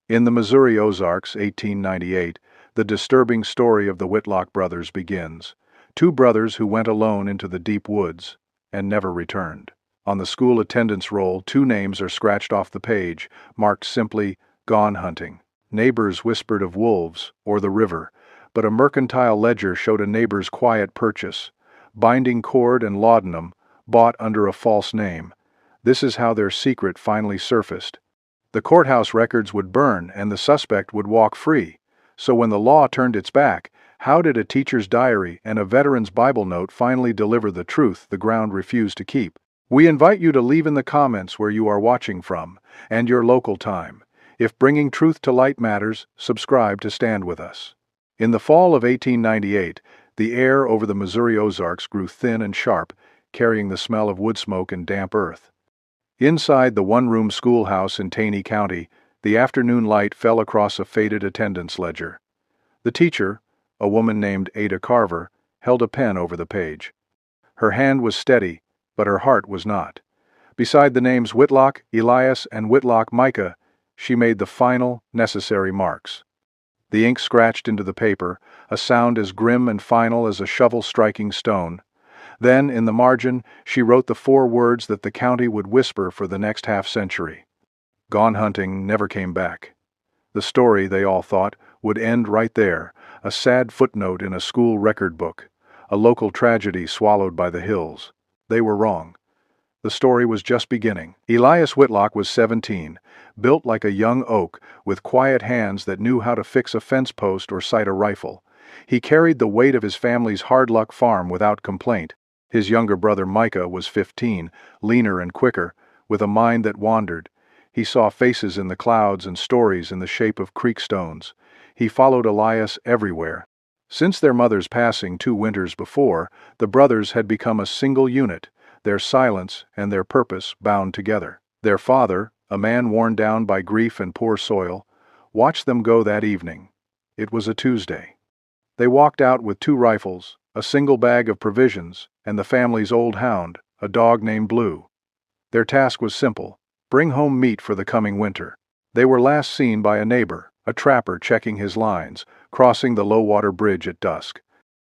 In the Missouri Ozarks, 1898, the disturbing story of the Whitlock brothers begins. Two brothers who went alone into the deep woods and never returned. On the school attendance roll, two names are scratched off the page, marked simply, "Gone hunting." Neighbors whispered of wolves or the river, but a mercantile ledger showed a neighbor's quiet purchase, binding cord and laudanum, bought under a false name. This is how their secret finally surfaced. The courthouse records would burn and the suspect would walk free. So when the law turned its back, how did a teacher's diary and a veteran's Bible note finally deliver the truth the ground refused to keep? We invite you to leave in the comments where you are watching from and your local time. If bringing truth to light matters, subscribe to stand with us. In the fall of 1898, the air over the Missouri Ozarks grew thin and sharp, carrying the smell of wood smoke and damp earth. Inside the one-room schoolhouse in Taney County, the afternoon light fell across a faded attendance ledger. The teacher, a woman named Ada Carver, held a pen over the page. Her hand was steady, but her heart was not. Beside the names Whitlock, Elias, and Whitlock Micah, she made the final, necessary marks. The ink scratched into the paper, a sound as grim and final as a shovel striking stone. Then, in the margin, she wrote the 4 words that the county would whisper for the next half-century. Gone hunting never came back. The story, they all thought, would end right there, a sad footnote in a school record book, a local tragedy swallowed by the hills. They were wrong. The story was just beginning. Elias Whitlock was 17, built like a young oak, with quiet hands that knew how to fix a fence post or sight a rifle. He carried the weight of his family's hard-luck farm without complaint. His younger brother Micah was 15, leaner and quicker, with a mind that wandered. He saw faces in the clouds and stories in the shape of creek stones. He followed Elias everywhere. Since their mother's passing 2 winters before, the brothers had become a single unit, their silence and their purpose bound together. Their father, a man worn down by grief and poor soil, watched them go that evening. It was a Tuesday. They walked out with 2 rifles, a single bag of provisions, and the family's old hound, a dog named Blue. Their task was simple: bring home meat for the coming winter. They were last seen by a neighbor, a trapper checking his lines, crossing the low-water bridge at dusk.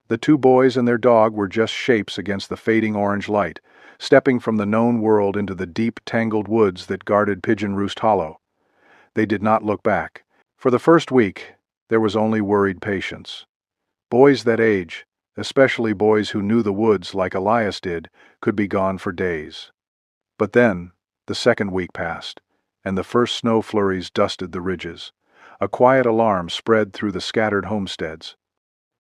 The 2 boys and their dog were just shapes against the fading orange light, stepping from the known world into the deep, tangled woods that guarded Pigeon Roost Hollow. They did not look back. For the first week, there was only worried patience. Boys that age, especially boys who knew the woods like Elias did, could be gone for days. But then, the second week passed, and the first snow flurries dusted the ridges. A quiet alarm spread through the scattered homesteads.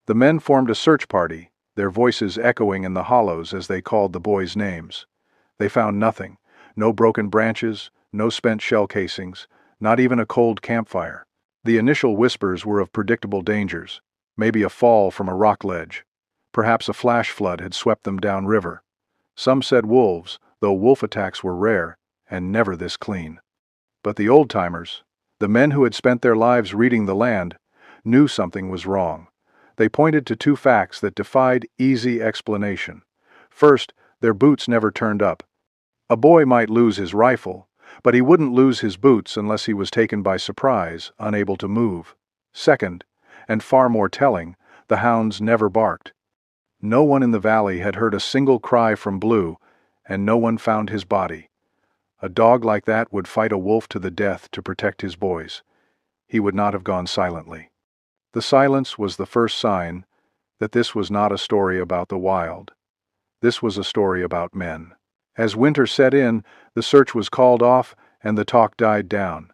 The men formed a search party, their voices echoing in the hollows as they called the boys' names. They found nothing: no broken branches, no spent shell casings, not even a cold campfire. The initial whispers were of predictable dangers, maybe a fall from a rock ledge. Perhaps a flash flood had swept them downriver. Some said wolves, though wolf attacks were rare, and never this clean. But the old-timers, the men who had spent their lives reading the land, knew something was wrong. They pointed to 2 facts that defied easy explanation. First, their boots never turned up. A boy might lose his rifle, but he wouldn't lose his boots unless he was taken by surprise, unable to move. Second, and far more telling, the hounds never barked. No one in the valley had heard a single cry from Blue, and no one found his body. A dog like that would fight a wolf to the death to protect his boys. He would not have gone silently. The silence was the first sign that this was not a story about the wild. This was a story about men. As winter set in, the search was called off and the talk died down.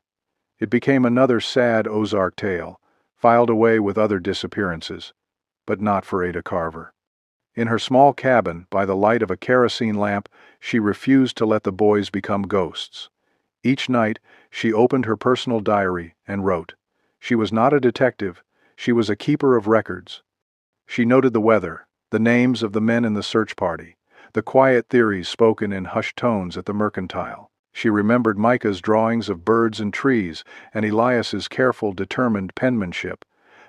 It became another sad Ozark tale, filed away with other disappearances, but not for Ada Carver. In her small cabin, by the light of a kerosene lamp, she refused to let the boys become ghosts. Each night, she opened her personal diary and wrote. She was not a detective, she was a keeper of records. She noted the weather, the names of the men in the search party, the quiet theories spoken in hushed tones at the mercantile. She remembered Micah's drawings of birds and trees and Elias's careful, determined penmanship.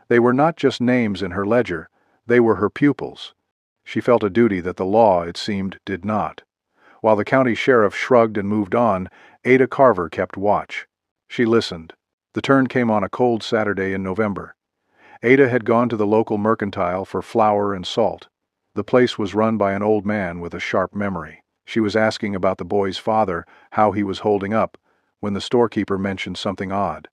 They were not just names in her ledger, they were her pupils. She felt a duty that the law, it seemed, did not. While the county sheriff shrugged and moved on, Ada Carver kept watch. She listened. The turn came on a cold Saturday in November. Ada had gone to the local mercantile for flour and salt. The place was run by an old man with a sharp memory. She was asking about the boy's father, how he was holding up, when the storekeeper mentioned something odd.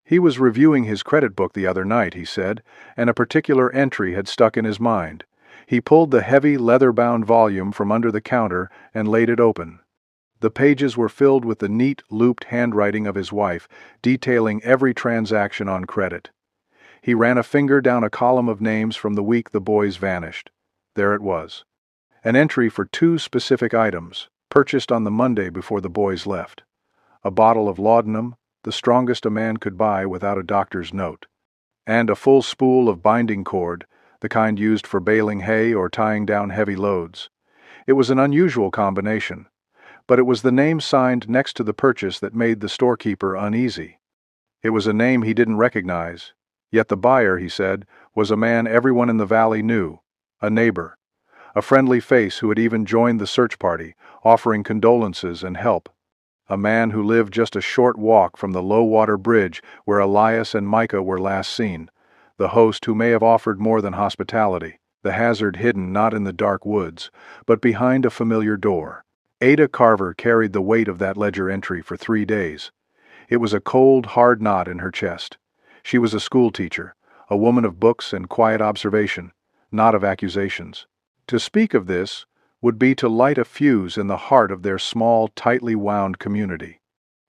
He was reviewing his credit book the other night, he said, and a particular entry had stuck in his mind. He pulled the heavy, leather-bound volume from under the counter and laid it open. The pages were filled with the neat, looped handwriting of his wife, detailing every transaction on credit. He ran a finger down a column of names from the week the boys vanished. There it was. An entry for 2 specific items, purchased on the Monday before the boys left. A bottle of laudanum, the strongest a man could buy without a doctor's note, and a full spool of binding cord, the kind used for baling hay or tying down heavy loads. It was an unusual combination, but it was the name signed next to the purchase that made the storekeeper uneasy. It was a name he didn't recognize, yet the buyer, he said, was a man everyone in the valley knew, a neighbor, a friendly face who had even joined the search party, offering condolences and help. A man who lived just a short walk from the low-water bridge where Elias and Micah were last seen, the host who may have offered more than hospitality, the hazard hidden not in the dark woods, but behind a familiar door. Ada Carver carried the weight of that ledger entry for 3 days. It was a cold, hard knot in her chest. She was a schoolteacher, a woman of books and quiet observation, not of accusations. To speak of this would be to light a fuse in the heart of their small, tightly wound community.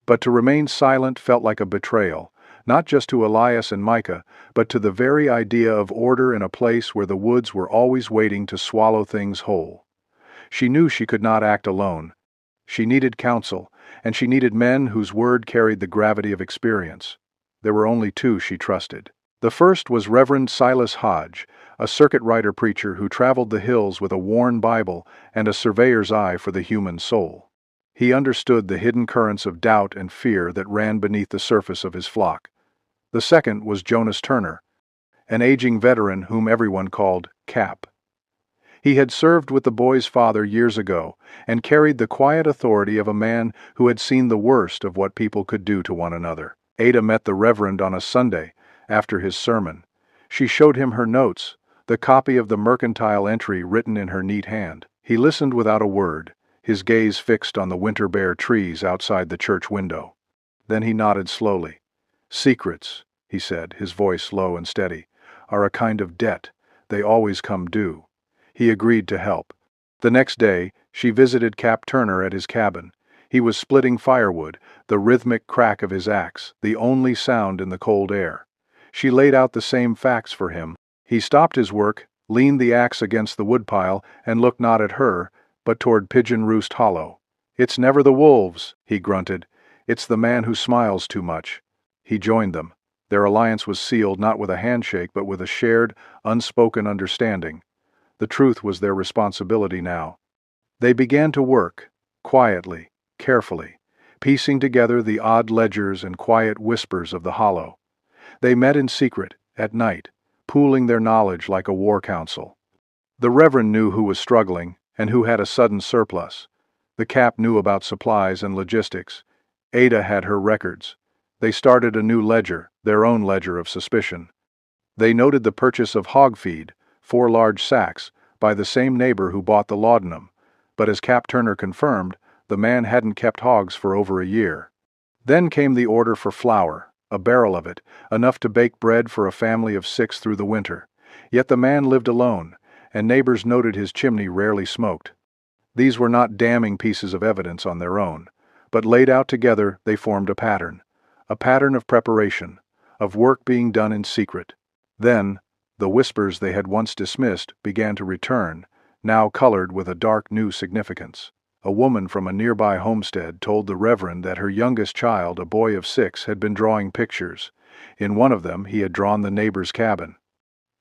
But to remain silent felt like a betrayal, not just to Elias and Micah, but to the very idea of order in a place where the woods were always waiting to swallow things whole. She knew she could not act alone. She needed counsel, and she needed men whose word carried the gravity of experience. There were only 2 she trusted. The first was Reverend Silas Hodge, a circuit rider preacher who traveled the hills with a worn Bible and a surveyor's eye for the human soul. He understood the hidden currents of doubt and fear that ran beneath the surface of his flock. The second was Jonas Turner, an aging veteran whom everyone called Cap. He had served with the boy's father years ago and carried the quiet authority of a man who had seen the worst of what people could do to one another. Ada met the Reverend on a Sunday, after his sermon. She showed him her notes, the copy of the mercantile entry written in her neat hand. He listened without a word, his gaze fixed on the winter-bare trees outside the church window. Then he nodded slowly. "Secrets," he said, his voice low and steady, "are a kind of debt. They always come due." He agreed to help. The next day, she visited Cap Turner at his cabin. He was splitting firewood, the rhythmic crack of his axe, the only sound in the cold air. She laid out the same facts for him. He stopped his work, leaned the axe against the woodpile, and looked not at her, but toward Pigeon Roost Hollow. "It's never the wolves," he grunted. "It's the man who smiles too much." He joined them. Their alliance was sealed not with a handshake but with a shared, unspoken understanding. The truth was their responsibility now. They began to work, quietly, carefully, piecing together the odd ledgers and quiet whispers of the hollow. They met in secret, at night, pooling their knowledge like a war council. The Reverend knew who was struggling and who had a sudden surplus. The Cap knew about supplies and logistics. Ada had her records. They started a new ledger, their own ledger of suspicion. They noted the purchase of hog feed, 4 large sacks, by the same neighbor who bought the laudanum, but as Cap Turner confirmed, the man hadn't kept hogs for over a year. Then came the order for flour, a barrel of it, enough to bake bread for a family of 6 through the winter. Yet the man lived alone, and neighbors noted his chimney rarely smoked. These were not damning pieces of evidence on their own, but laid out together they formed a pattern of preparation, of work being done in secret. Then, the whispers they had once dismissed began to return, now colored with a dark new significance. A woman from a nearby homestead told the Reverend that her youngest child, a boy of 6, had been drawing pictures. In one of them he had drawn the neighbor's cabin.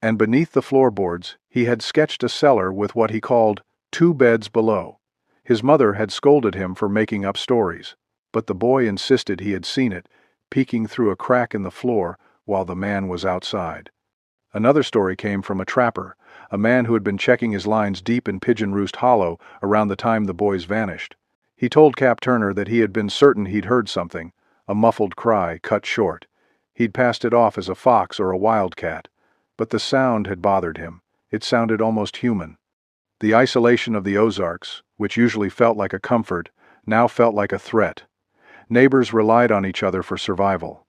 And beneath the floorboards he had sketched a cellar with what he called 2 beds below. His mother had scolded him for making up stories, but the boy insisted he had seen it, peeking through a crack in the floor while the man was outside. Another story came from a trapper, a man who had been checking his lines deep in Pigeon Roost Hollow around the time the boys vanished. He told Cap Turner that he had been certain he'd heard something, a muffled cry cut short. He'd passed it off as a fox or a wildcat, but the sound had bothered him. It sounded almost human. The isolation of the Ozarks, which usually felt like a comfort, now felt like a threat. Neighbors relied on each other for survival.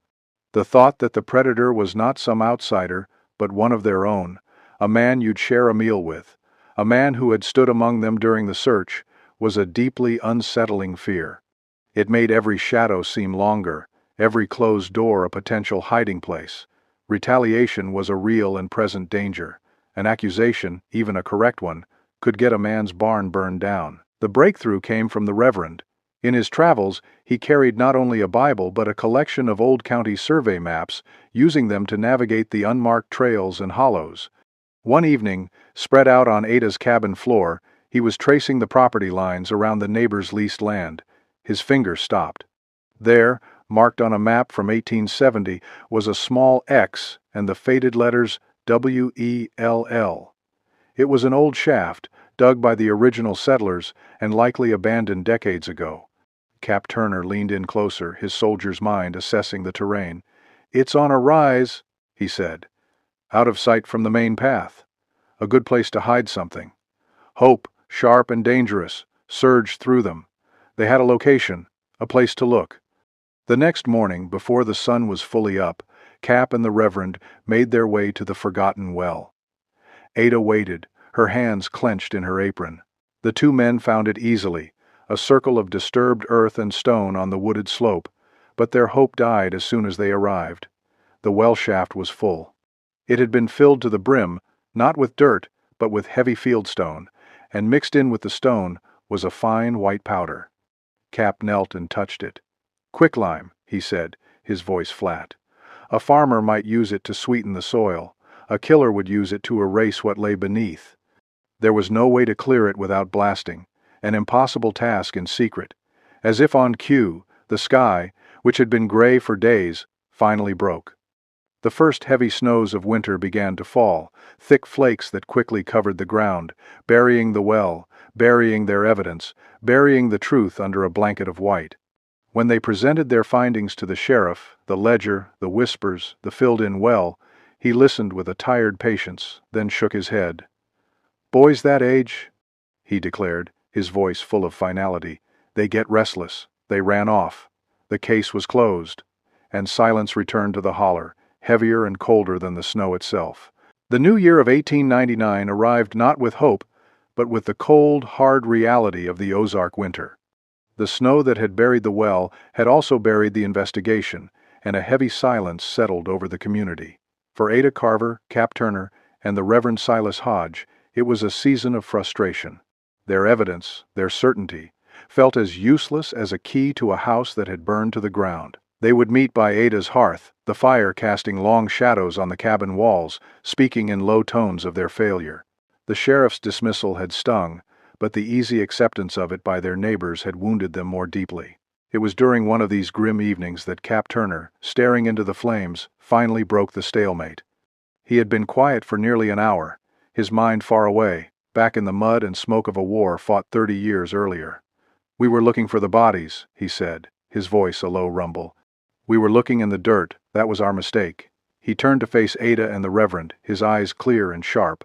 The thought that the predator was not some outsider, but one of their own, a man you'd share a meal with, a man who had stood among them during the search, was a deeply unsettling fear. It made every shadow seem longer, every closed door a potential hiding place. Retaliation was a real and present danger. An accusation, even a correct one, could get a man's barn burned down. The breakthrough came from the Reverend. In his travels, he carried not only a Bible but a collection of old county survey maps, using them to navigate the unmarked trails and hollows. One evening, spread out on Ada's cabin floor, he was tracing the property lines around the neighbor's leased land. His finger stopped. There, marked on a map from 1870, was a small X and the faded letters WELL. It was an old shaft, dug by the original settlers and likely abandoned decades ago. Cap Turner leaned in closer, his soldier's mind assessing the terrain. "It's on a rise," he said. "Out of sight from the main path. A good place to hide something." Hope, sharp and dangerous, surged through them. They had a location, a place to look. The next morning, before the sun was fully up, Cap and the Reverend made their way to the forgotten well. Ada waited, her hands clenched in her apron. The two men found it easily, a circle of disturbed earth and stone on the wooded slope, but their hope died as soon as they arrived. The well shaft was full. It had been filled to the brim, not with dirt, but with heavy fieldstone, and mixed in with the stone was a fine white powder. Cap knelt and touched it. "Quicklime," he said, his voice flat. "A farmer might use it to sweeten the soil. A killer would use it to erase what lay beneath." There was no way to clear it without blasting, an impossible task in secret. As if on cue, the sky, which had been gray for days, finally broke. The first heavy snows of winter began to fall, thick flakes that quickly covered the ground, burying the well, burying their evidence, burying the truth under a blanket of white. When they presented their findings to the sheriff, the ledger, the whispers, the filled-in well, he listened with a tired patience, then shook his head. "Boys that age," he declared, his voice full of finality, "they get restless. They ran off. The case was closed." And silence returned to the holler, heavier and colder than the snow itself. The new year of 1899 arrived not with hope, but with the cold, hard reality of the Ozark winter. The snow that had buried the well had also buried the investigation, and a heavy silence settled over the community. For Ada Carver, Cap Turner, and the Reverend Silas Hodge, it was a season of frustration. Their evidence, their certainty, felt as useless as a key to a house that had burned to the ground. They would meet by Ada's hearth, the fire casting long shadows on the cabin walls, speaking in low tones of their failure. The sheriff's dismissal had stung, but the easy acceptance of it by their neighbors had wounded them more deeply. It was during one of these grim evenings that Cap Turner, staring into the flames, finally broke the stalemate. He had been quiet for nearly an hour, his mind far away, back in the mud and smoke of a war fought 30 years earlier. "We were looking for the bodies," he said, his voice a low rumble. "We were looking in the dirt. That was our mistake." He turned to face Ada and the Reverend, his eyes clear and sharp.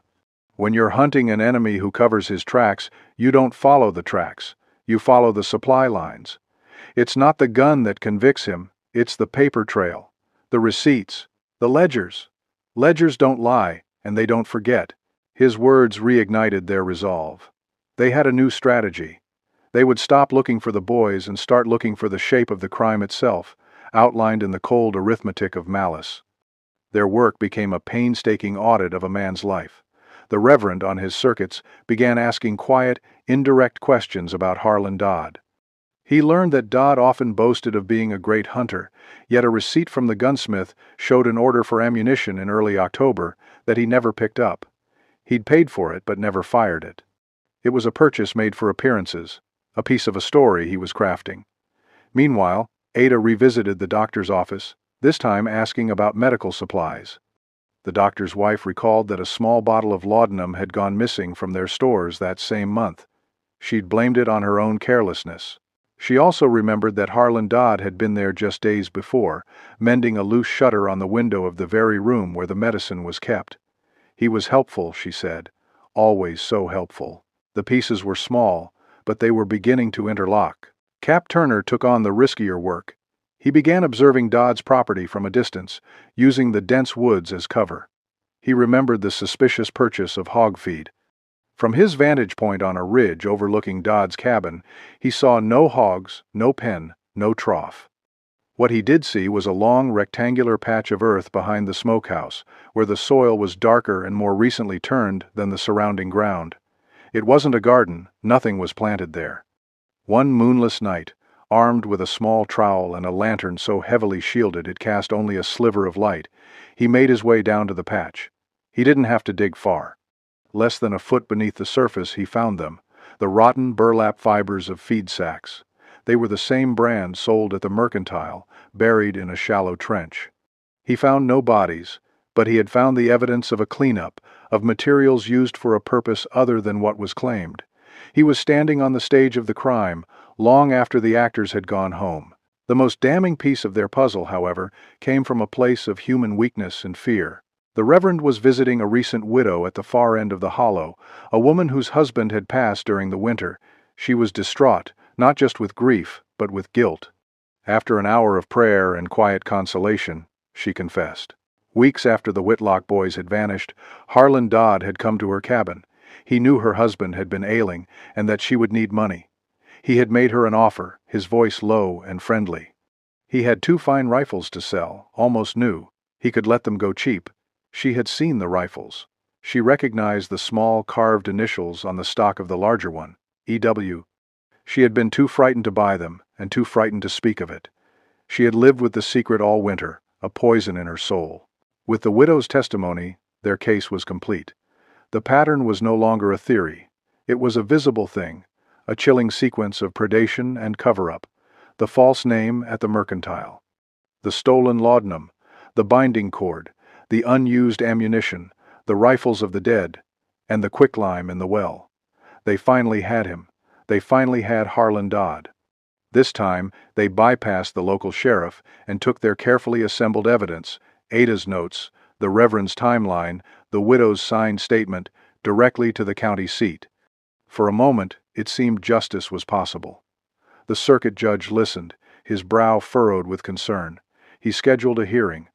"When you're hunting an enemy who covers his tracks, you don't follow the tracks. You follow the supply lines. It's not the gun that convicts him, it's the paper trail, the receipts, the ledgers. Ledgers don't lie, and they don't forget." His words reignited their resolve. They had a new strategy. They would stop looking for the boys and start looking for the shape of the crime itself, outlined in the cold arithmetic of malice. Their work became a painstaking audit of a man's life. The Reverend, on his circuits, began asking quiet, indirect questions about Harlan Dodd. He learned that Dodd often boasted of being a great hunter, yet a receipt from the gunsmith showed an order for ammunition in early October that he never picked up. He'd paid for it but never fired it. It was a purchase made for appearances, a piece of a story he was crafting. Meanwhile, Ada revisited the doctor's office, this time asking about medical supplies. The doctor's wife recalled that a small bottle of laudanum had gone missing from their stores that same month. She'd blamed it on her own carelessness. She also remembered that Harlan Dodd had been there just days before, mending a loose shutter on the window of the very room where the medicine was kept. He was helpful, she said, always so helpful. The pieces were small, but they were beginning to interlock. Cap Turner took on the riskier work. He began observing Dodd's property from a distance, using the dense woods as cover. He remembered the suspicious purchase of hog feed. From his vantage point on a ridge overlooking Dodd's cabin, he saw no hogs, no pen, no trough. What he did see was a long rectangular patch of earth behind the smokehouse, where the soil was darker and more recently turned than the surrounding ground. It wasn't a garden, nothing was planted there. One moonless night, armed with a small trowel and a lantern so heavily shielded it cast only a sliver of light, he made his way down to the patch. He didn't have to dig far. Less than a foot beneath the surface he found them, the rotten burlap fibers of feed sacks. They were the same brand sold at the mercantile, buried in a shallow trench. He found no bodies, but he had found the evidence of a cleanup, of materials used for a purpose other than what was claimed. He was standing on the stage of the crime, long after the actors had gone home. The most damning piece of their puzzle, however, came from a place of human weakness and fear. The Reverend was visiting a recent widow at the far end of the hollow, a woman whose husband had passed during the winter. She was distraught, not just with grief, but with guilt. After an hour of prayer and quiet consolation, she confessed. Weeks after the Whitlock boys had vanished, Harlan Dodd had come to her cabin. He knew her husband had been ailing and that she would need money. He had made her an offer, his voice low and friendly. He had 2 fine rifles to sell, almost new. He could let them go cheap. She had seen the rifles. She recognized the small carved initials on the stock of the larger one, E.W. She had been too frightened to buy them, and too frightened to speak of it. She had lived with the secret all winter, a poison in her soul. With the widow's testimony, their case was complete. The pattern was no longer a theory. It was a visible thing, a chilling sequence of predation and cover-up. The false name at the mercantile, the stolen laudanum, the binding cord, the unused ammunition, the rifles of the dead, and the quicklime in the well. They finally had him. They finally had Harlan Dodd. This time, they bypassed the local sheriff and took their carefully assembled evidence, Ada's notes, the Reverend's timeline, the widow's signed statement, directly to the county seat. For a moment, it seemed justice was possible. The circuit judge listened, his brow furrowed with concern. He scheduled a hearing.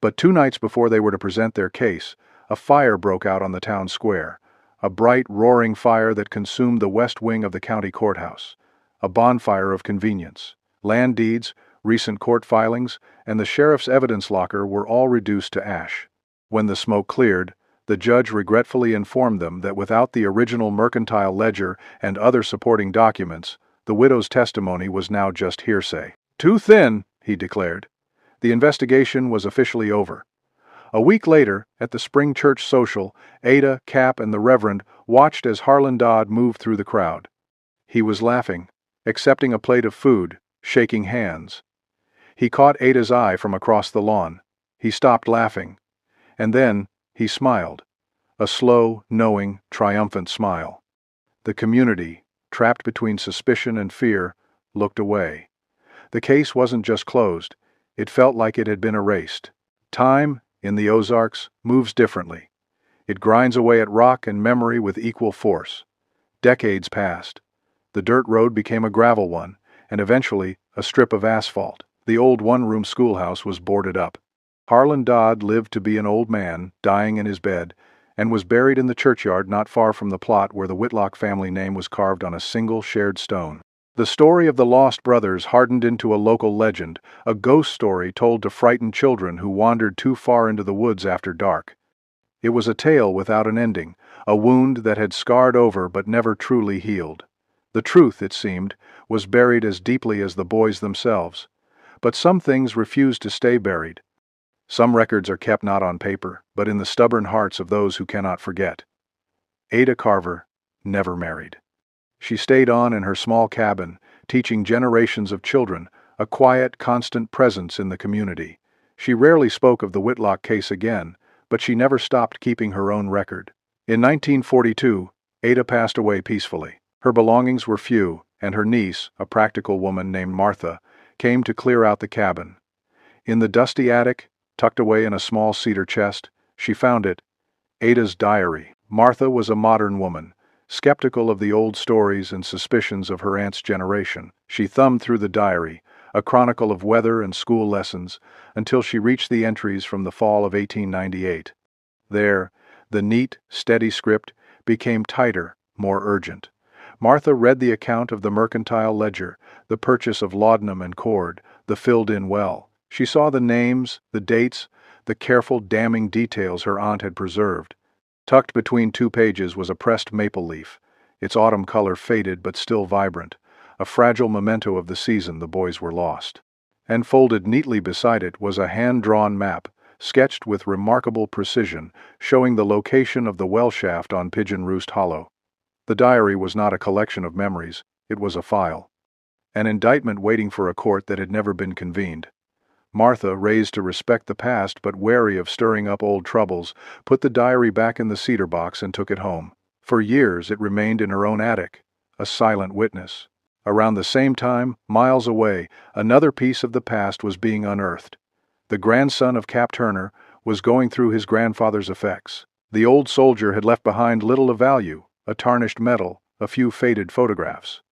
But 2 nights before they were to present their case, a fire broke out on the town square, a bright, roaring fire that consumed the west wing of the county courthouse, a bonfire of convenience. Land deeds, recent court filings, and the sheriff's evidence locker were all reduced to ash. When the smoke cleared, the judge regretfully informed them that without the original mercantile ledger and other supporting documents, the widow's testimony was now just hearsay. "Too thin," he declared. The investigation was officially over. A week later, at the spring church social, Ada, Cap, and the Reverend watched as Harlan Dodd moved through the crowd. He was laughing, accepting a plate of food, shaking hands. He caught Ada's eye from across the lawn. He stopped laughing. And then, he smiled. A slow, knowing, triumphant smile. The community, trapped between suspicion and fear, looked away. The case wasn't just closed. It felt like it had been erased. Time, in the Ozarks, moves differently. It grinds away at rock and memory with equal force. Decades passed. The dirt road became a gravel one, and eventually a strip of asphalt. The old one-room schoolhouse was boarded up. Harlan Dodd lived to be an old man, dying in his bed, and was buried in the churchyard not far from the plot where the Whitlock family name was carved on a single shared stone. The story of the lost brothers hardened into a local legend, a ghost story told to frightened children who wandered too far into the woods after dark. It was a tale without an ending, a wound that had scarred over but never truly healed. The truth, it seemed, was buried as deeply as the boys themselves. But some things refused to stay buried. Some records are kept not on paper, but in the stubborn hearts of those who cannot forget. Ada Carver never married. She stayed on in her small cabin, teaching generations of children, a quiet, constant presence in the community. She rarely spoke of the Whitlock case again, but she never stopped keeping her own record. In 1942, Ada passed away peacefully. Her belongings were few, and her niece, a practical woman named Martha, came to clear out the cabin. In the dusty attic, tucked away in a small cedar chest, she found it, Ada's diary. Martha was a modern woman, skeptical of the old stories and suspicions of her aunt's generation. She thumbed through the diary, a chronicle of weather and school lessons, until she reached the entries from the fall of 1898. There, the neat, steady script became tighter, more urgent. Martha read the account of the mercantile ledger, the purchase of laudanum and cord, the filled-in well. She saw the names, the dates, the careful, damning details her aunt had preserved. Tucked between 2 pages was a pressed maple leaf, its autumn color faded but still vibrant, a fragile memento of the season the boys were lost. And folded neatly beside it was a hand-drawn map, sketched with remarkable precision, showing the location of the well shaft on Pigeon Roost Hollow. The diary was not a collection of memories, it was a file. An indictment waiting for a court that had never been convened. Martha, raised to respect the past but wary of stirring up old troubles, put the diary back in the cedar box and took it home. For years it remained in her own attic, a silent witness. Around the same time, miles away, another piece of the past was being unearthed. The grandson of Cap Turner was going through his grandfather's effects. The old soldier had left behind little of value, a tarnished medal, a few faded photographs.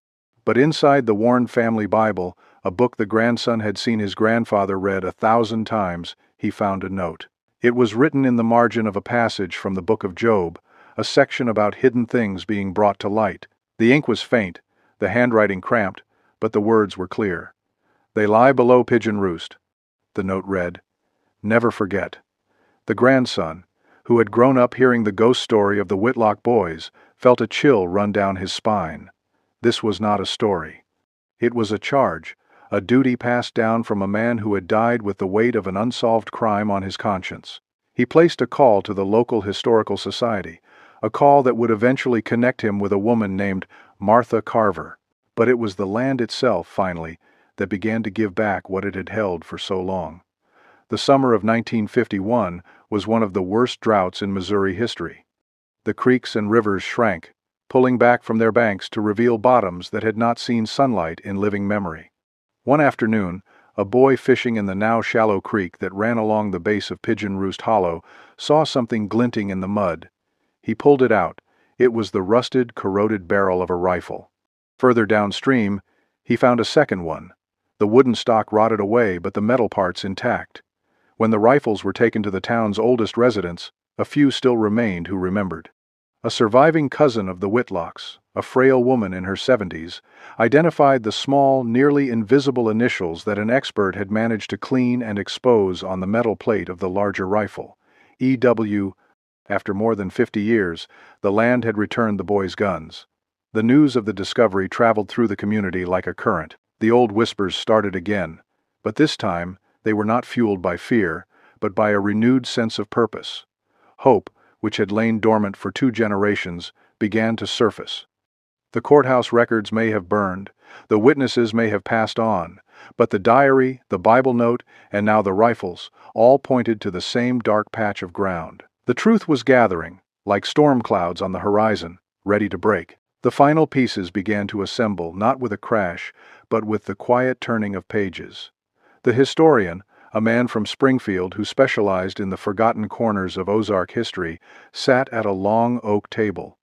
But inside the worn family Bible, a book the grandson had seen his grandfather read 1,000 times, he found a note. It was written in the margin of a passage from the book of Job, a section about hidden things being brought to light. The ink was faint, the handwriting cramped, but the words were clear. "They lie below Pigeon Roost," the note read. "Never forget." The grandson, who had grown up hearing the ghost story of the Whitlock boys, felt a chill run down his spine. This was not a story. It was a charge, a duty passed down from a man who had died with the weight of an unsolved crime on his conscience. He placed a call to the local historical society, a call that would eventually connect him with a woman named Martha Carver. But it was the land itself, finally, that began to give back what it had held for so long. The summer of 1951 was one of the worst droughts in Missouri history. The creeks and rivers shrank, pulling back from their banks to reveal bottoms that had not seen sunlight in living memory. One afternoon, a boy fishing in the now shallow creek that ran along the base of Pigeon Roost Hollow saw something glinting in the mud. He pulled it out. It was the rusted, corroded barrel of a rifle. Further downstream, he found a second one. The wooden stock rotted away, but the metal parts intact. When the rifles were taken to the town's oldest residents, a few still remained who remembered. A surviving cousin of the Whitlocks, a frail woman in her 70s, identified the small, nearly invisible initials that an expert had managed to clean and expose on the metal plate of the larger rifle. E.W. After more than 50 years, the land had returned the boys' guns. The news of the discovery traveled through the community like a current. The old whispers started again, but this time they were not fueled by fear, but by a renewed sense of purpose. Hope, which had lain dormant for 2 generations, began to surface. The courthouse records may have burned, the witnesses may have passed on, but the diary, the Bible note, and now the rifles, all pointed to the same dark patch of ground. The truth was gathering, like storm clouds on the horizon, ready to break. The final pieces began to assemble, not with a crash, but with the quiet turning of pages. The historian, a man from Springfield who specialized in the forgotten corners of Ozark history, sat at a long oak table.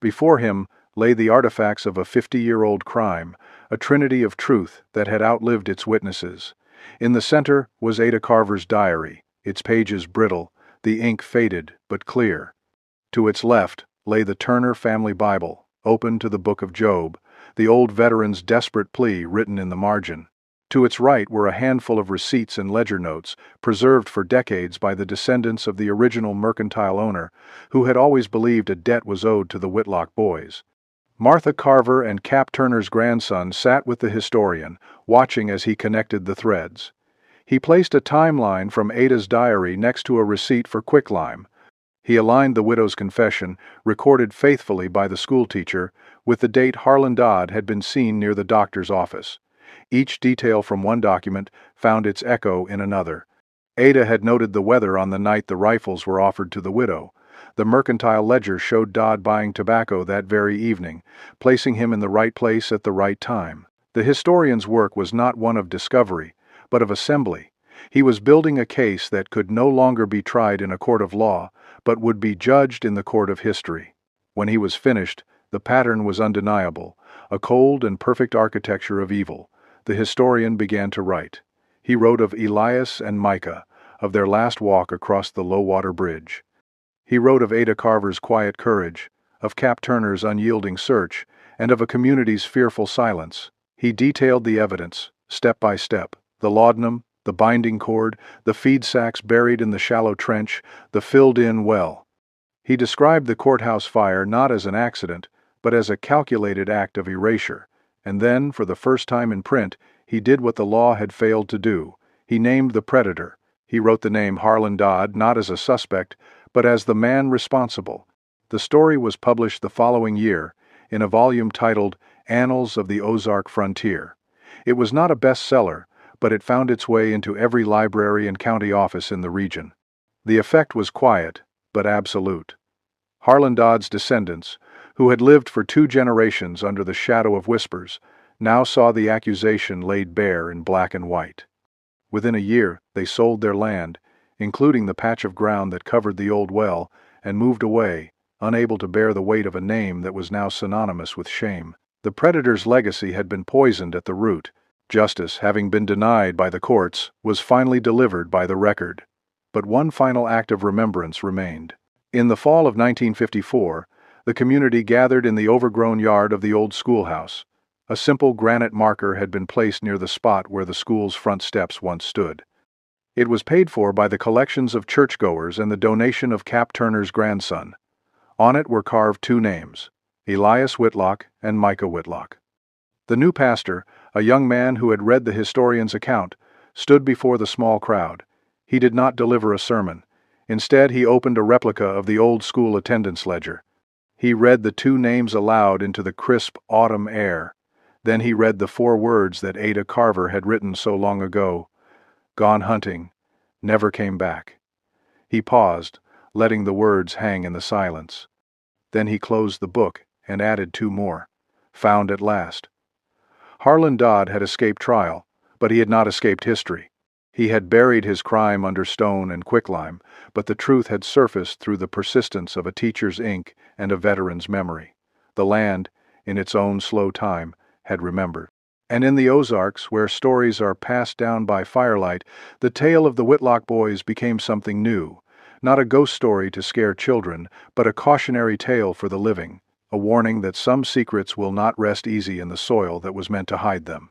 Before him lay the artifacts of a 50-year-old crime, a trinity of truth that had outlived its witnesses. In the center was Ada Carver's diary, its pages brittle, the ink faded but clear. To its left lay the Turner family Bible, open to the book of Job, the old veteran's desperate plea written in the margin. To its right were a handful of receipts and ledger notes, preserved for decades by the descendants of the original mercantile owner, who had always believed a debt was owed to the Whitlock boys. Martha Carver and Cap Turner's grandson sat with the historian, watching as he connected the threads. He placed a timeline from Ada's diary next to a receipt for quicklime. He aligned the widow's confession, recorded faithfully by the schoolteacher, with the date Harlan Dodd had been seen near the doctor's office. Each detail from one document found its echo in another. Ada had noted the weather on the night the rifles were offered to the widow. The mercantile ledger showed Dodd buying tobacco that very evening, placing him in the right place at the right time. The historian's work was not one of discovery, but of assembly. He was building a case that could no longer be tried in a court of law, but would be judged in the court of history. When he was finished, the pattern was undeniable, a cold and perfect architecture of evil. The historian began to write. He wrote of Elias and Micah, of their last walk across the low-water bridge. He wrote of Ada Carver's quiet courage, of Cap Turner's unyielding search, and of a community's fearful silence. He detailed the evidence, step by step, the laudanum, the binding cord, the feed sacks buried in the shallow trench, the filled-in well. He described the courthouse fire not as an accident, but as a calculated act of erasure, and then, for the first time in print, he did what the law had failed to do. He named the predator. He wrote the name Harlan Dodd not as a suspect, but as the man responsible. The story was published the following year, in a volume titled Annals of the Ozark Frontier. It was not a bestseller, but it found its way into every library and county office in the region. The effect was quiet, but absolute. Harlan Dodd's descendants, who had lived for 2 generations under the shadow of whispers, now saw the accusation laid bare in black and white. Within a year, they sold their land, including the patch of ground that covered the old well, and moved away, unable to bear the weight of a name that was now synonymous with shame. The predator's legacy had been poisoned at the root. Justice, having been denied by the courts, was finally delivered by the record. But one final act of remembrance remained. In the fall of 1954, the community gathered in the overgrown yard of the old schoolhouse. A simple granite marker had been placed near the spot where the school's front steps once stood. It was paid for by the collections of churchgoers and the donation of Cap Turner's grandson. On it were carved 2 names, Elias Whitlock and Micah Whitlock. The new pastor, a young man who had read the historian's account, stood before the small crowd. He did not deliver a sermon. Instead, he opened a replica of the old school attendance ledger. He read the 2 names aloud into the crisp autumn air. Then he read the 4 words that Ada Carver had written so long ago, "Gone hunting, never came back." He paused, letting the words hang in the silence. Then he closed the book and added 2 more, "Found at last." Harlan Dodd had escaped trial, but he had not escaped history. He had buried his crime under stone and quicklime, but the truth had surfaced through the persistence of a teacher's ink and a veteran's memory. The land, in its own slow time, had remembered. And in the Ozarks, where stories are passed down by firelight, the tale of the Whitlock boys became something new. Not a ghost story to scare children, but a cautionary tale for the living, a warning that some secrets will not rest easy in the soil that was meant to hide them.